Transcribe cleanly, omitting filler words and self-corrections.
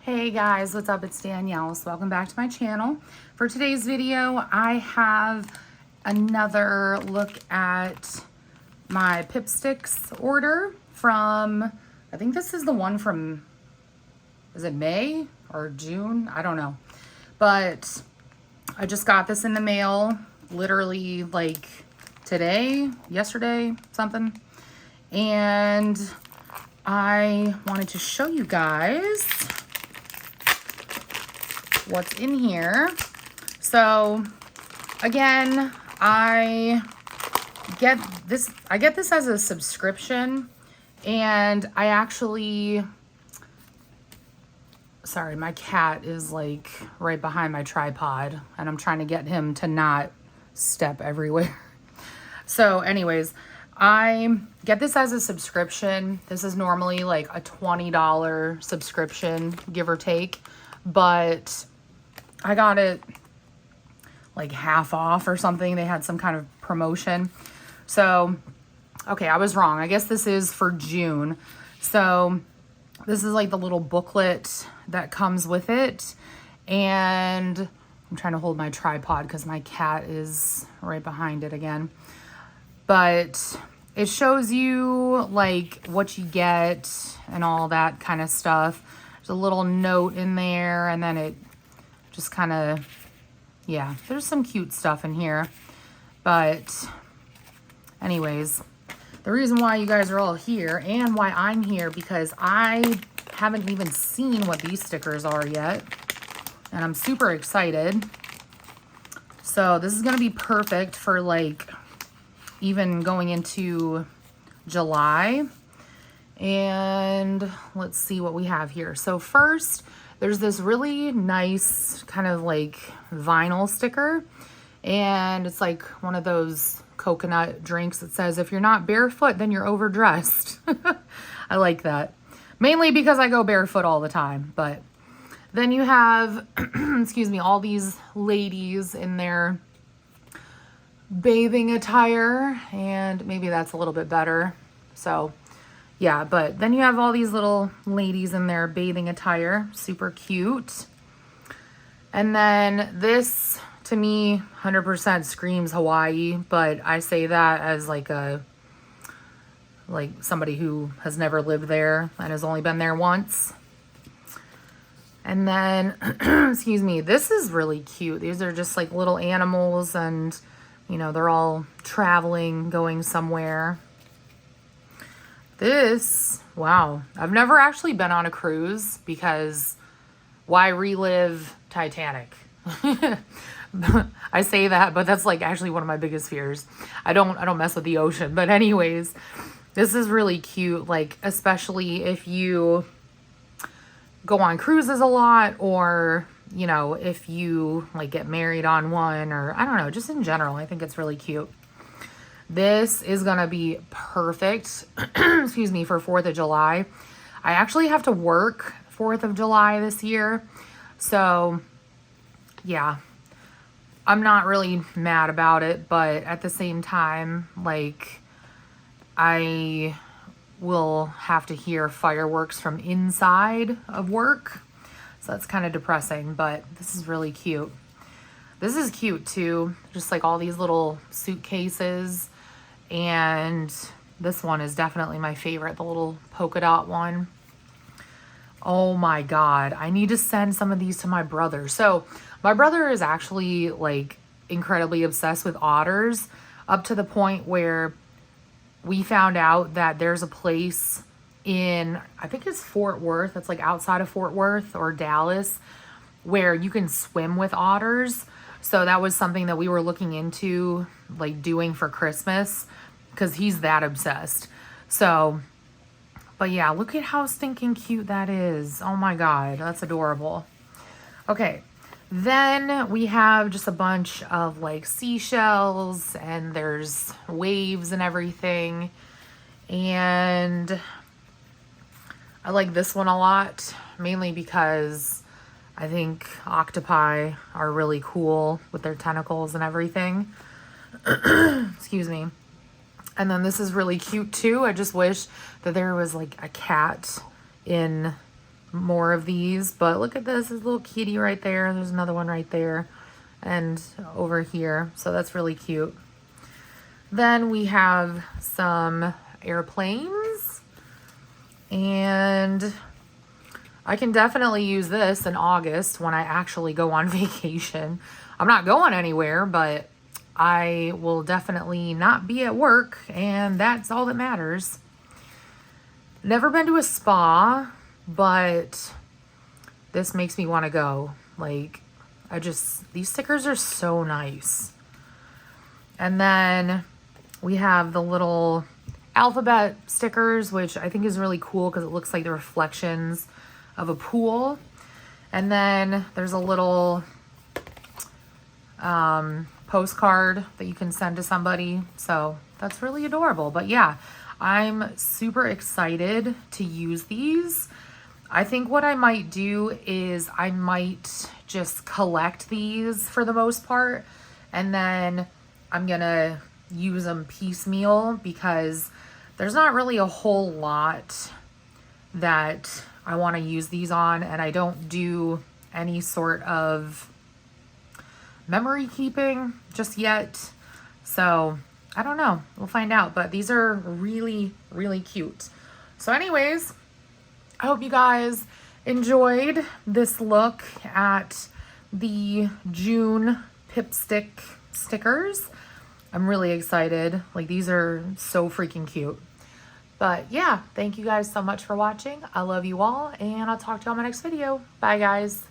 Hey guys, what's up? It's Danielle. So welcome back to my channel. For today's video, I have another look at my Pipsticks order from, I think this is the one from, is it May or June? I don't know. But I just got this in the mail literally like today, yesterday, something. And I wanted to show you guys what's in here. So again, I get this as a subscription, and I actually, sorry, my cat is like right behind my tripod and I'm trying to get him to not step everywhere. So anyways, I get this as a subscription. This is normally like a $20 subscription, give or take, but I got it like half off or something. They had some kind of promotion. So, okay, I was wrong. I guess this is for June. So this is like the little booklet that comes with it. And I'm trying to hold my tripod because my cat is right behind it again. But it shows you like what you get and all that kind of stuff. There's a little note in there, and then it just kind of, yeah, there's some cute stuff in here. But anyways, the reason why you guys are all here and why I'm here, because I haven't even seen what these stickers are yet, and I'm super excited. So this is going to be perfect for like even going into July. And let's see what we have here. So first, there's this really nice kind of like vinyl sticker, and it's like one of those coconut drinks that says, if you're not barefoot, then you're overdressed. I like that. Mainly because I go barefoot all the time. But then you have, excuse me, all these ladies in their bathing attire, and maybe that's a little bit better. So yeah, but then you have all these little ladies in their bathing attire, super cute. And then this, to me, 100% screams Hawaii, but I say that as like somebody who has never lived there and has only been there once. And then, excuse me, this is really cute. These are just like little animals, and you know, they're all traveling, going somewhere. This, wow, I've never actually been on a cruise, because why relive Titanic? I say that, but that's like actually one of my biggest fears. I don't mess with the ocean. But anyways, this is really cute, like especially if you go on cruises a lot, or you know, if you like get married on one, or I don't know, just in general, I think it's really cute. This is gonna be perfect, excuse me, for 4th of July. I actually have to work 4th of July this year. So yeah, I'm not really mad about it, but at the same time, like, I will have to hear fireworks from inside of work. So that's kind of depressing, but this is really cute. This is cute too. Just like all these little suitcases. And this one is definitely my favorite, the little polka dot one. Oh my God, I need to send some of these to my brother. So my brother is actually like incredibly obsessed with otters, up to the point where we found out that there's a place in, I think it's Fort Worth, it's like outside of Fort Worth or Dallas, where you can swim with otters. So that was something that we were looking into like doing for Christmas, because he's that obsessed. So, but yeah, look at how stinking cute that is. Oh my God, that's adorable. Okay, then we have just a bunch of like seashells, and there's waves and everything. And I like this one a lot, mainly because I think octopi are really cool with their tentacles and everything. Excuse me. And then this is really cute too. I just wish that there was like a cat in more of these, but look at this little kitty right there. There's another one right there and over here. So that's really cute. Then we have some airplanes, and I can definitely use this in August when I actually go on vacation. I'm not going anywhere, but I will definitely not be at work, and that's all that matters. Never been to a spa, but this makes me want to go. Like, these stickers are so nice. And then we have the little alphabet stickers, which I think is really cool because it looks like the reflections of a pool. And then there's a little postcard that you can send to somebody. So that's really adorable. But yeah, I'm super excited to use these. I think what I might do is I might just collect these for the most part, and then I'm gonna use them piecemeal because there's not really a whole lot that I want to use these on, and I don't do any sort of memory keeping just yet. So I don't know, we'll find out, but these are really, really cute. So anyways, I hope you guys enjoyed this look at the June Pipstick stickers. I'm really excited. Like, these are so freaking cute. But yeah, thank you guys so much for watching. I love you all, and I'll talk to you on my next video. Bye, guys.